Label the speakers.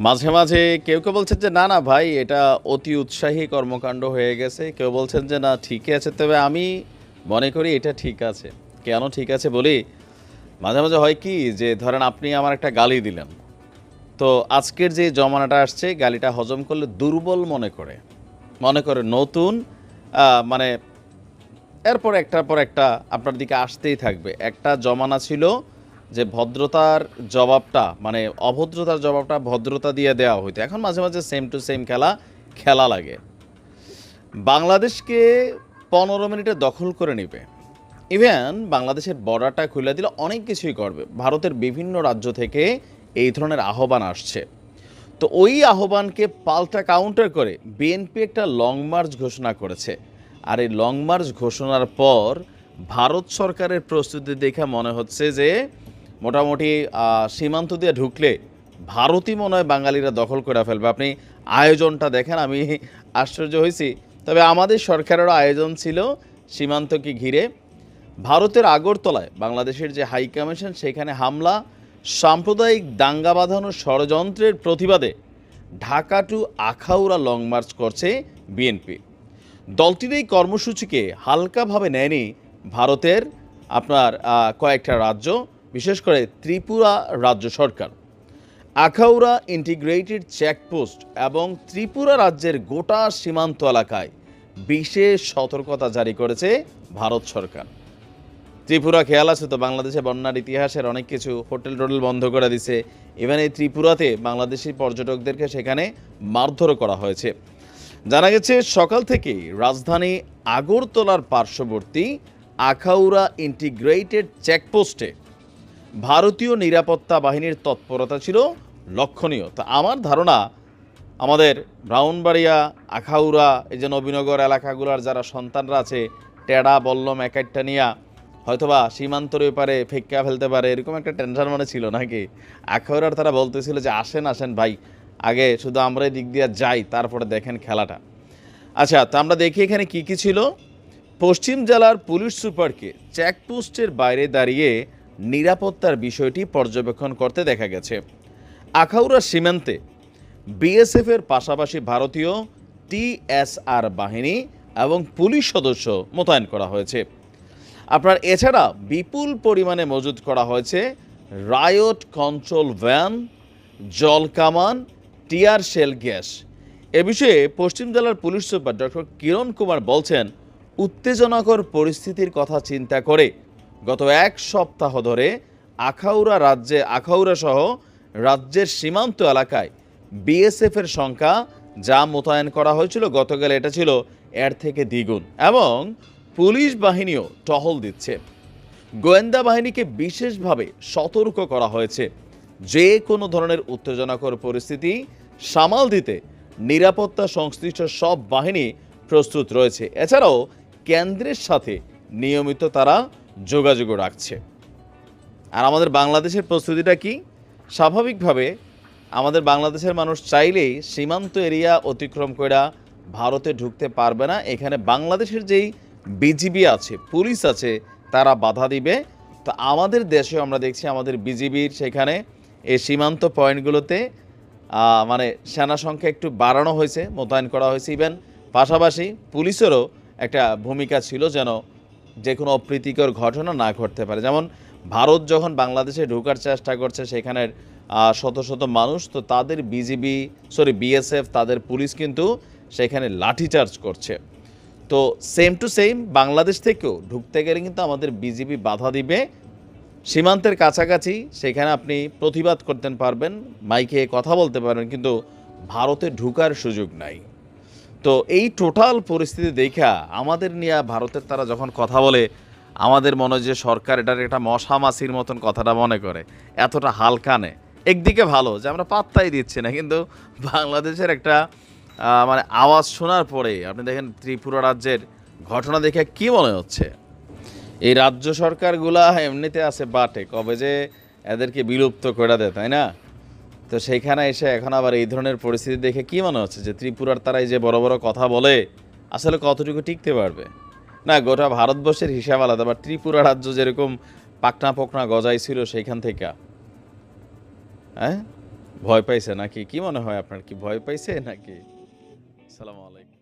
Speaker 1: মাঝে, মাঝে কেউ বলছেন যে, "না, না ভাই এটা অতি উৎসাহী কর্মকাণ্ড হয়ে গেছে।" কেউ বলছেন যে, "না ঠিকই আছে।" তবে আমি মনে করি এটা ঠিক আছে। কেন ঠিক আছে বলি? মাঝে, মাঝে হয় কি যে ধরেন আপনি আমার একটা গালি দিলেন। তো আজকের যে জমানাটা আসছে গালিটা হজম করলে দুর্বল মনে করে। মনে করে নতুন মানে এরপর একটার পর একটা আপনার দিকে আসতেই থাকবে। একটা জমানা ছিল যে ভদ্রতার জবাবটা মানে অভদ্রতার জবাবটা ভদ্রতা দিয়ে দেওয়া হইতো। এখন মাঝে, মাঝে সেম টু সেম খেলা লাগে। বাংলাদেশকে ১৫ মিনিটে দখল করে নিবে। ইভেন বাংলাদেশের বর্ডারটা খুলে দিলে অনেক কিছুই করবে। ভারতের বিভিন্ন রাজ্য থেকে এই ধরনের আহ্বান আসছে। তো ওই আহ্বানকে পাল্টা কাউন্টার করে বিএনপি একটা লং মার্চ ঘোষণা করেছে। আর এই লং মার্চ ঘোষণার পর ভারত সরকারের প্রস্তুতি দেখে মনে হচ্ছে যে মোটামুটি সীমান্ত দিয়ে ঢুকলে ভারতই মনে হয় বাঙালিরা দখল করে ফেলবে। আপনি আয়োজনটা দেখেন, আমি আশ্চর্য হয়েছি। তবে আমাদের সরকারেরও আয়োজন ছিল সীমান্তকে ঘিরে। ভারতের আগরতলায় বাংলাদেশের যে হাই কমিশন সেখানে হামলা, সাম্প্রদায়িক দাঙ্গা বাঁধানোর ষড়যন্ত্রের প্রতিবাদে Dhaka to Akhaura long march করছে বিএনপি। দলটির এই কর্মসূচিকে হালকাভাবে নেয়নি ভারতের আপনার কয়েকটা রাজ্য, বিশেষ করে ত্রিপুরা রাজ্য সরকার। আখাউড়া ইন্টিগ্রেটেড চেকপোস্ট এবং ত্রিপুরা রাজ্যের গোটা সীমান্ত এলাকায় বিশেষ সতর্কতা জারি করেছে ভারত সরকার। ত্রিপুরা খেয়াল আছে তো, বাংলাদেশে বন্যার ইতিহাসের অনেক কিছু হোটেল টোটেল বন্ধ করে দিছে। ইভেন এই ত্রিপুরাতে বাংলাদেশি পর্যটকদেরকে সেখানে মারধরও করা হয়েছে। জানা গেছে সকাল থেকেই রাজধানী আগরতলার পার্শ্ববর্তী আখাউড়া ইন্টিগ্রেটেড চেকপোস্টে ভারতীয় নিরাপত্তা বাহিনীর তৎপরতা ছিল লক্ষণীয়। তা আমার ধারণা আমাদের ব্রাউনবাড়িয়া, আখাউড়া, এই যে নবীনগর এলাকাগুলোর যারা সন্তানরা আছে, টেডা বল্লম এক একটা নিয়া হয়তোবা সীমান্তর ব্যাপারে ফেক্কা ফেলতে পারে, এরকম একটা টেনশন মনে ছিল নাকি। আখাউড়ার তারা বলতেছিল যে আসেন আসেন ভাই, আগে শুধু আমরা এই দিক দিয়ে যাই, তারপরে দেখেন খেলাটা। আচ্ছা, তো আমরা দেখি এখানে কি কি ছিল। পশ্চিম জেলার পুলিশ সুপারকে চেকপোস্টের বাইরে দাঁড়িয়ে নিরাপত্তার বিষয়টি পর্যবেক্ষণ করতে দেখা গেছে। আখাউড়া সীমান্তে বিএসএফের পাশাপাশি ভারতীয় টিএসআর বাহিনী এবং পুলিশ সদস্য মোতায়েন করা হয়েছে। আপনার এছাড়া বিপুল পরিমাণে মজুত করা হয়েছে রায়ট কন্ট্রোল ভ্যান, জলকামান, টিয়ার শেল গ্যাস। এ বিষয়ে পশ্চিম জেলার police super doctor Kiran Kumar বলছেন, উত্তেজনাকর পরিস্থিতির কথা চিন্তা করে গত এক সপ্তাহ ধরে আখাউড়া সহ রাজ্যের সীমান্ত এলাকায় বিএসএফের সংখ্যা যা মোতায়েন করা হয়েছিল গতকাল এটা ছিল এর থেকে দ্বিগুণ, এবং পুলিশ বাহিনীও টহল দিচ্ছে। গোয়েন্দা বাহিনীকে বিশেষভাবে সতর্ক করা হয়েছে। যে কোনো ধরনের উত্তেজনাকর পরিস্থিতি সামাল দিতে নিরাপত্তা সংশ্লিষ্ট সব বাহিনী প্রস্তুত রয়েছে। এছাড়াও কেন্দ্রের সাথে নিয়মিত তারা যোগাযোগ রাখছে। আর আমাদের বাংলাদেশের প্রস্তুতিটা কি? স্বাভাবিকভাবে আমাদের বাংলাদেশের মানুষ চাইলেই সীমান্ত এরিয়া অতিক্রম করে ভারতে ঢুকতে পারবে না। এখানে বাংলাদেশের যেই বিজিবি আছে, পুলিশ আছে, তারা বাধা দিবে। তো আমাদের দেশে আমরা দেখছি আমাদের বিজিবির সেখানে এই সীমান্ত পয়েন্টগুলোতে মানে সেনা সংখ্যা একটু বাড়ানো হয়েছে, মোতায়েন করা হয়েছে। ইভেন পাশাপাশি পুলিশেরও একটা ভূমিকা ছিল যেন যে কোনো অপ্রীতিকর ঘটনা না ঘটতে পারে। যেমন ভারত যখন বাংলাদেশে ঢোকার চেষ্টা করছে সেখানের শত শত মানুষ, তো তাদের বিএসএফ তাদের পুলিশ কিন্তু সেখানে লাঠিচার্জ করছে। তো সেম টু সেম বাংলাদেশ থেকেও ঢুকতে গেলে কিন্তু আমাদের বিজিবি বাধা দিবে। সীমান্তের কাছাকাছি সেখানে আপনি প্রতিবাদ করতে পারবেন, মাইকে কথা বলতে পারবেন, কিন্তু ভারতে ঢুকার সুযোগ নাই। তো এই টোটাল পরিস্থিতি দেখা আমাদের নিয়ে ভারতের তারা যখন কথা বলে আমাদের মনে হয় যে সরকার এটার একটা মশা মাছির মতন কথাটা মনে করে, এতটা হালকা নেয়। একদিকে ভালো যে আমরা পাত্তাই দিচ্ছি না, কিন্তু বাংলাদেশের একটা মানে আওয়াজ শোনার পরে আপনি দেখেন ত্রিপুরা রাজ্যের ঘটনা দেখে কি মনে হচ্ছে, এই রাজ্য সরকারগুলা এমনিতে আছে বাটে, কবে যে এদেরকে বিলুপ্ত করে দেয়, তাই না? তো সেইখানে এসে এখন আবার এই ধরনের পরিস্থিতি দেখে কি মনে হচ্ছে যে ত্রিপুরার তারাই যে বড় বড় কথা বলে আসলে কতটুকু টিকতে পারবে? না, গোটা ভারতবর্ষের হিসাব আলাদা। আবার ত্রিপুরা রাজ্য যেরকম পাকনা পোকনা গজাইছিল সেইখান থেকে, হ্যাঁ, ভয় পাইছে নাকি? কি মনে হয় আপনার, কি ভয় পাইছে নাকি? সালামু আলাইকুম।